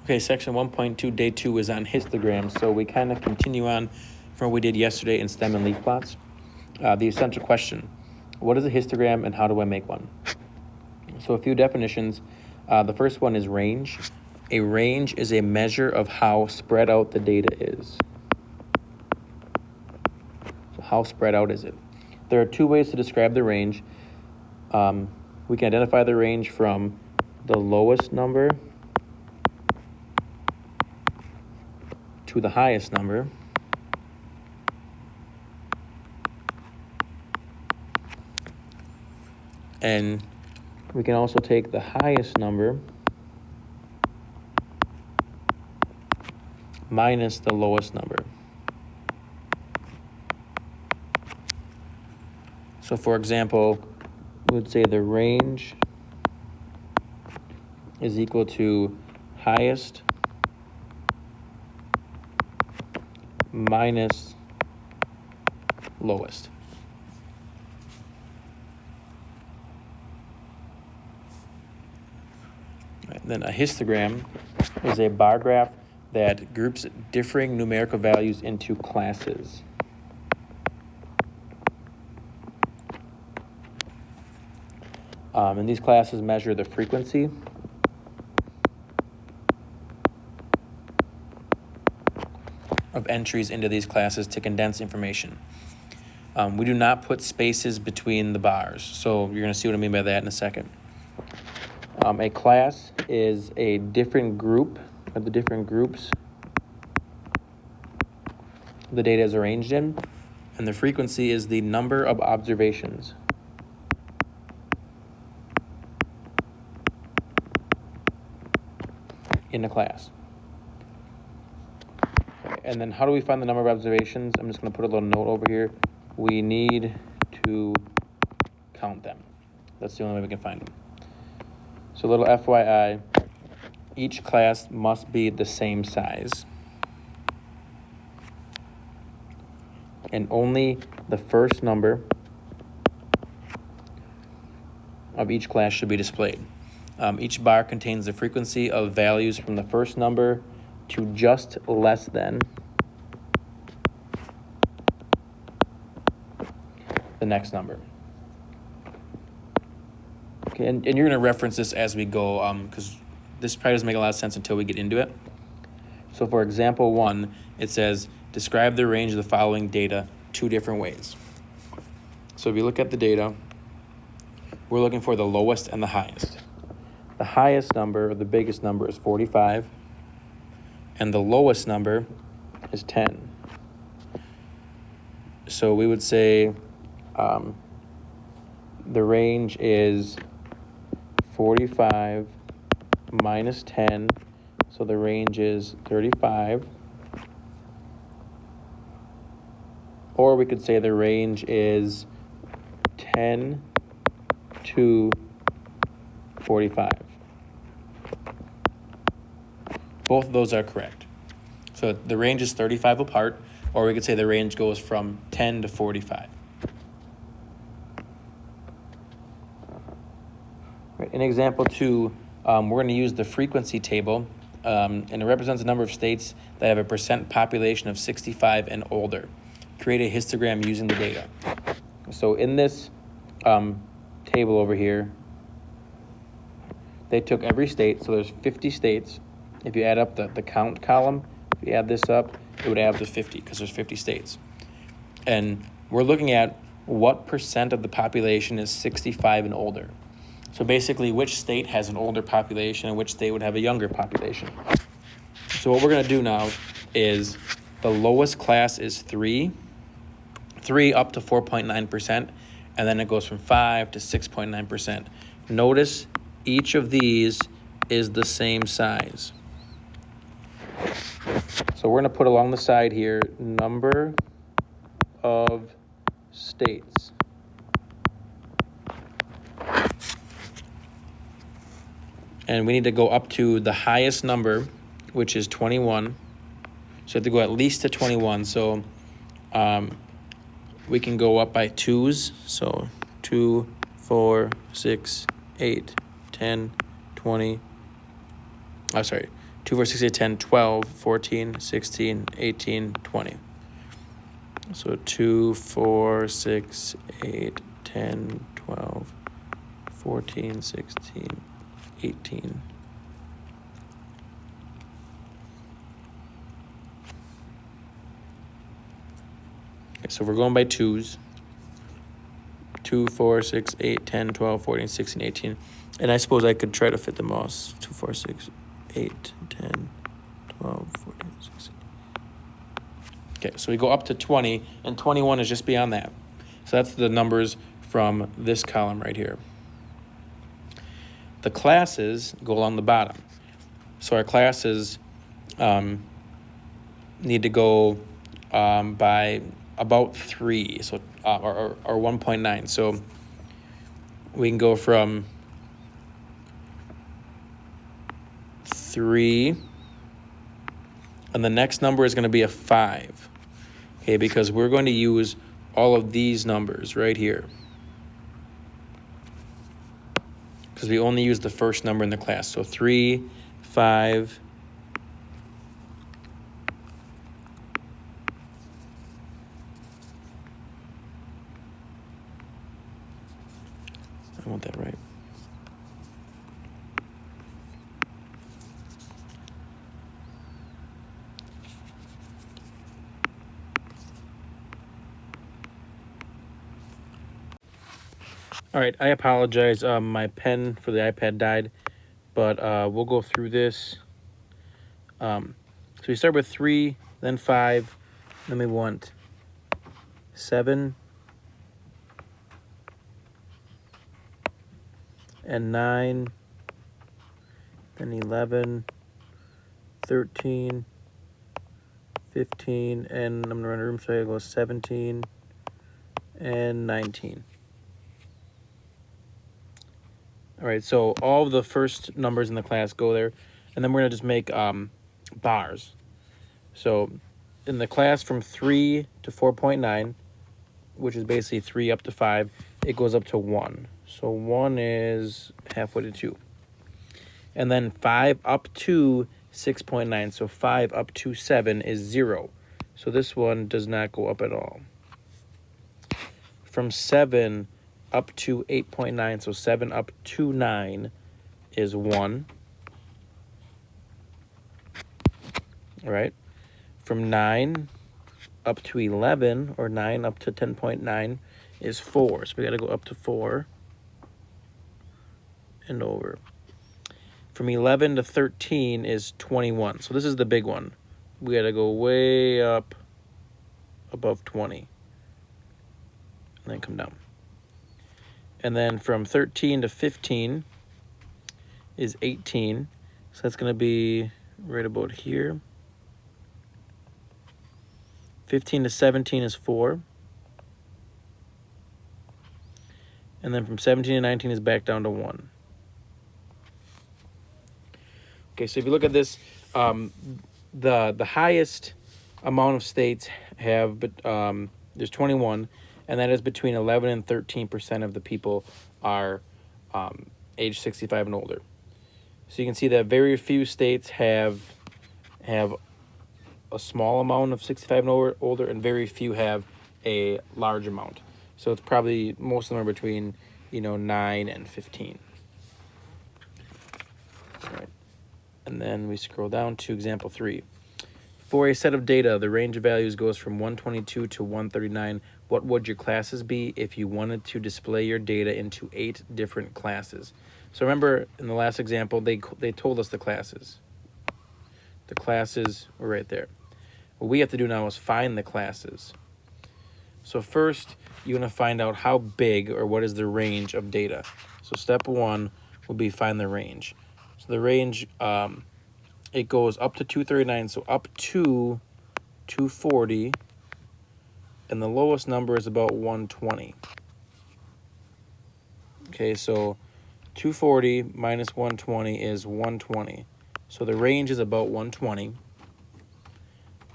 Okay, section 1.2, day 2 is on histograms. So we kind of continue on from what we did yesterday in stem and leaf plots. The essential question, what is a histogram and how do I make one? So a few definitions. The first one is range. A range is a measure of how spread out the data is. So how spread out is it? There are two ways to describe the range. We can identify the range from the lowest number to the highest number. And we can also take the highest number minus the lowest number. So for example, we would say the range is equal to highest minus lowest. Right, then a histogram is a bar graph that groups differing numerical values into classes. And these classes measure the frequency of entries into these classes to condense information. We do not put spaces between the bars, so you're going to see what I mean by that in a second. A class is a different group of the different groups the data is arranged in, and the frequency is the number of observations. In a class. Okay, and then how do we find the number of observations? I'm just going to put a little note over here. We need to count them. That's the only way we can find them. So a little FYI, each class must be the same size. And only the first number of each class should be displayed. Each bar contains the frequency of values from the first number to just less than the next number. Okay, and you're going to reference this as we go, because this probably doesn't make a lot of sense until we get into it. So for example 1, it says, describe the range of the following data 2 different ways. So if you look at the data, we're looking for the lowest and the highest. The highest number, or the biggest number, is 45, and the lowest number is 10. So we would say the range is 45 minus 10, so the range is 35. Or we could say the range is 10 to 45. Both of those are correct. So the range is 35 apart, or we could say the range goes from 10 to 45. Right, in example 2, we're going to use the frequency table, and it represents a number of states that have a percent population of 65 and older. Create a histogram using the data. So in this table over here, they took every state, so there's 50 states. If you add up the count column, if you add this up, it would add up to 50 because there's 50 states. And we're looking at what percent of the population is 65 and older. So basically, which state has an older population and which state would have a younger population. So what we're going to do now is the lowest class is 3 up to 4.9%, and then it goes from 5 to 6.9%. Notice each of these is the same size. So we're going to put along the side here, number of states. And we need to go up to the highest number, which is 21. So we have to go at least to 21. So we can go up by 2s. So 2, 4, 6, 8, 10, 20. 2, 4, 6, 8, 10, 12, 14, 16, 18, 20. So 2, 4, 6, 8, 10, 12, 14, 16, 18. Okay, so we're going by twos. 2, 4, 6, 8, 10, 12, 14, 16, 18. And I suppose I could try to fit them all. 2, 4, 6, 8, 10, 12, 14, 16. Okay, so we go up to 20, and 21 is just beyond that. So that's the numbers from this column right here. The classes go along the bottom. So our classes need to go by about 3, so or 1.9. So we can go from 3, and the next number is going to be a 5. Okay, because we're going to use all of these numbers right here, because we only use the first number in the class. So 3, 5, I want that right. All right, I apologize. My pen for the iPad died, but we'll go through this. So we start with 3, then 5, then we want 7 and 9, then 11, 13, 15, and I'm going to run a room, so I go 17 and 19. All right, so all of the first numbers in the class go there, and then we're going to just make bars. So in the class from 3 to 4.9, which is basically 3 up to 5, it goes up to 1. So 1 is halfway to 2. And then 5 up to 6.9, so 5 up to 7 is 0. So this one does not go up at all. From 7 up to 8.9, so 7 up to 9 is 1. All right. From 9 up to 11, or 9 up to 10.9, is 4. So we got to go up to 4 and over. From 11 to 13 is 21. So this is the big one. We got to go way up above 20. And then come down. And then from 13 to 15 is 18. So that's going to be right about here. 15 to 17 is 4. And then from 17 to 19 is back down to 1. Okay, so if you look at this, the highest amount of states have, there's 21, and that is between 11 and 13% of the people are age 65 and older. So you can see that very few states have a small amount of 65 and older, and very few have a large amount. So it's probably, most of them are between 9 and 15. All right. And then we scroll down to example 3. For a set of data, the range of values goes from 122 to 139. What would your classes be if you wanted to display your data into 8 different classes? So remember, in the last example, they told us the classes. The classes were right there. What we have to do now is find the classes. So first, you want to find out how big, or what is the range of data. So step 1 will be find the range. So the range, it goes up to 239, so up to 240, and the lowest number is about 120. Okay, so 240 minus 120 is 120. So the range is about 120. All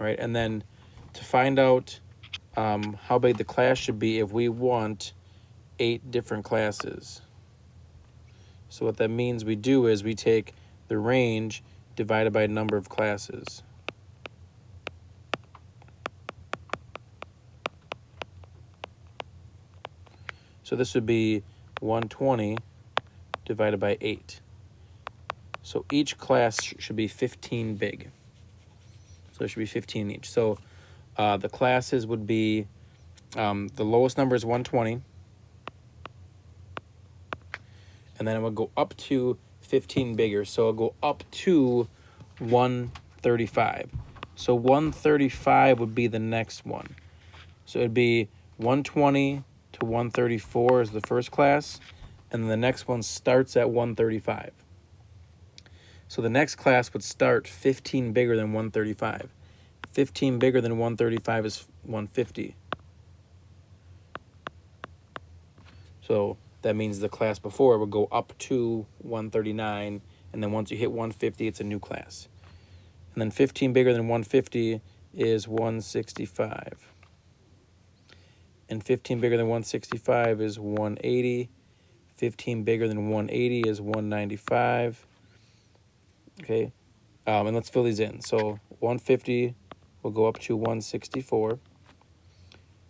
right, and then to find out how big the class should be, if we want 8 different classes. So what that means we do is we take the range divided by number of classes. So this would be 120 divided by 8. So each class should be 15 big. So it should be 15 each. So the classes would be, the lowest number is 120. And then it would go up to 15 bigger. So it'll go up to 135. So 135 would be the next one. So it'd be 120 to 134 is the first class. And then the next one starts at 135. So the next class would start 15 bigger than 135. 15 bigger than 135 is 150. So that means the class before would go up to 139, and then once you hit 150, it's a new class. And then 15 bigger than 150 is 165. And 15 bigger than 165 is 180. 15 bigger than 180 is 195. Okay, and let's fill these in. So 150 will go up to 164.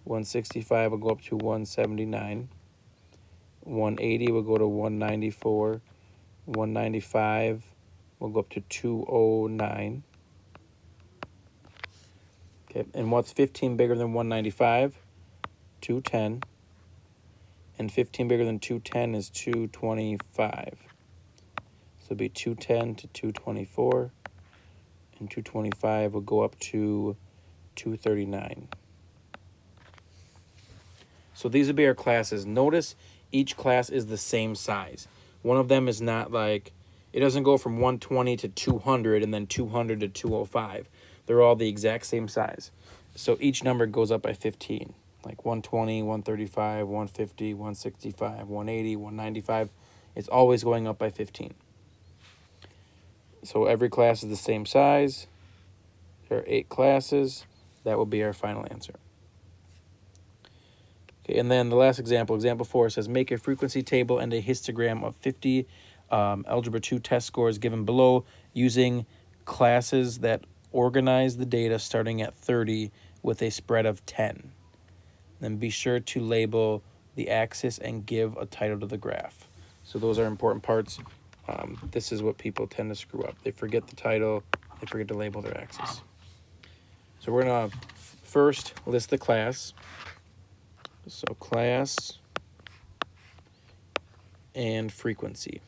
165 will go up to 179. 180 will go to 194. 195 will go up to 209. Okay, and what's 15 bigger than 195? 210. And 15 bigger than 210 is 225. So it'll be 210 to 224. And 225 will go up to 239. So these would be our classes. Notice each class is the same size. One of them is not like, it doesn't go from 120 to 200 and then 200 to 205. They're all the exact same size. So each number goes up by 15. Like 120, 135, 150, 165, 180, 195. It's always going up by 15. So every class is the same size. There are 8 classes. That will be our final answer. Okay, and then the last example, example 4, says make a frequency table and a histogram of 50 Algebra 2 test scores given below using classes that organize the data starting at 30 with a spread of 10. Then be sure to label the axis and give a title to the graph. So those are important parts. This is what people tend to screw up. They forget the title, they forget to label their axis. So we're going to first list the class. So class and frequency.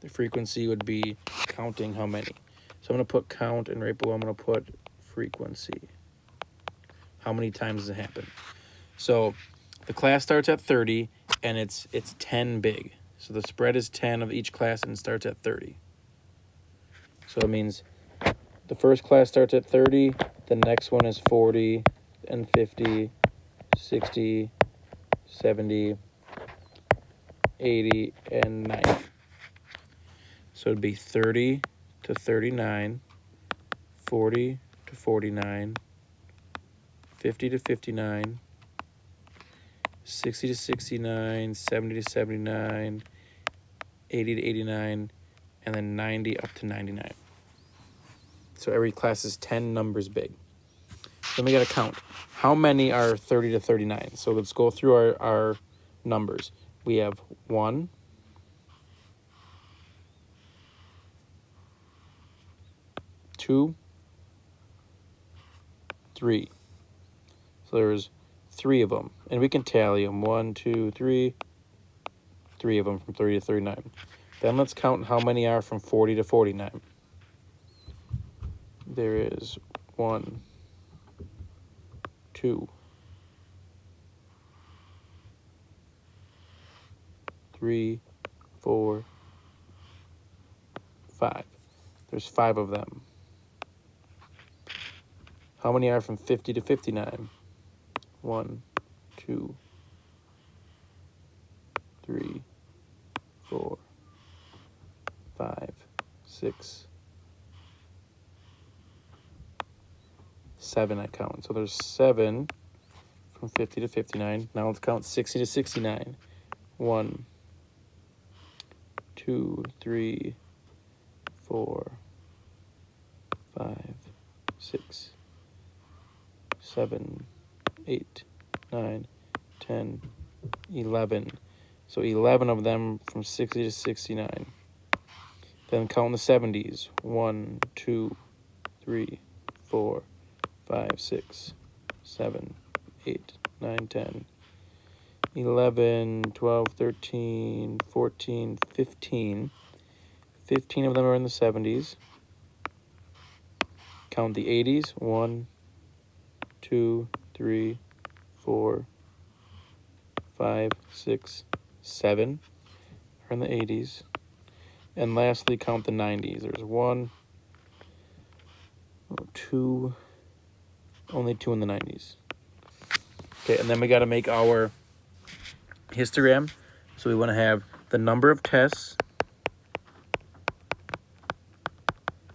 The frequency would be counting how many. So I'm going to put count, and right below I'm going to put frequency. How many times does it happen? So the class starts at 30, and it's 10 big. So the spread is 10 of each class and starts at 30. So it means the first class starts at 30, the next one is 40, and 50, 60, 70, 80, and 90. So it'd be 30 to 39, 40 to 49, 50 to 59, 60 to 69, 70 to 79, 80 to 89, and then 90 up to 99. So every class is 10 numbers big. Then we got to count. How many are 30 to 39? So let's go through our numbers. We have 1, 2, 3. So there's 3 of them. And we can tally them. 1, 2, 3. 3 of them from 30 to 39. Then let's count how many are from 40 to 49. There is 1, 2, 3, 4, 5. There's 5 of them. How many are from 50 to 59? 1, 2, 3, 4, 5, 6, 7 I count. So there's 7 from 50 to 59. Now let's count 60 to 69. 1, 2, 3, 4, 5, 6, 7, 8, 9, 10, 11. So 11 of them from 60 to 69. Then count the 70s. 1, 2, 3, 4, 5, 6, 7, 8, 9, 10, 11, 12, 13, 14, 15. 15 of them are in the 70s. Count the 80s. 1, 2, 3, 4, 5, 6, 7 are in the 80s. And lastly, count the 90s. There's 1, 2, only 2 in the 90s. Okay, and then we got to make our histogram. So we want to have the number of tests.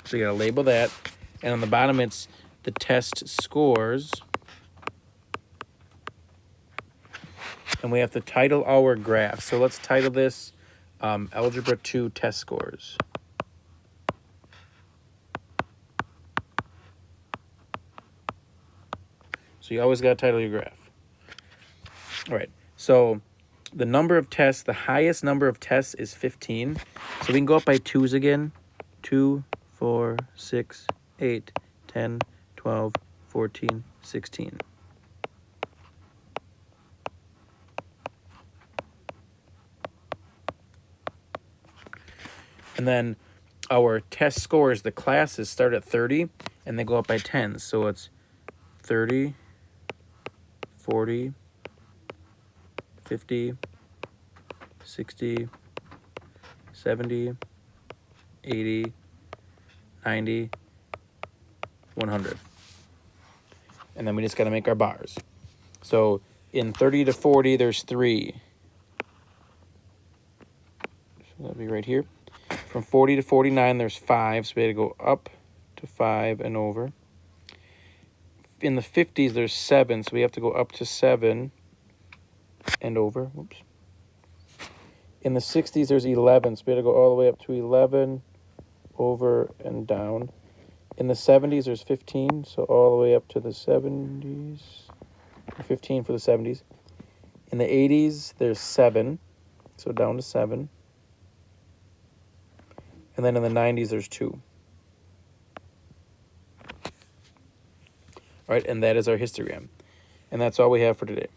So you got to label that. And on the bottom, it's the test scores. And we have to title our graph. So let's title this Algebra 2 Test Scores. So you always got to title your graph. All right, so the number of tests, the highest number of tests is 15. So we can go up by 2s again. 2, 4, 6, 8, 10, 12, 14, 16. And then our test scores, the classes start at 30 and they go up by 10. So it's 30, 40, 50, 60, 70, 80, 90, 100. And then we just got to make our bars. So in 30 to 40, there's 3. So that'll be right here. From 40 to 49, there's 5. So we had to go up to 5 and over. In the 50s, there's 7. So we have to go up to 7 and over. Whoops. In the 60s, there's 11. So we had to go all the way up to 11, over and down. In the 70s, there's 15. So all the way up to the 70s. 15 for the 70s. In the 80s, there's 7. So down to 7. And then in the 90s, there's 2. All right, and that is our histogram. And that's all we have for today.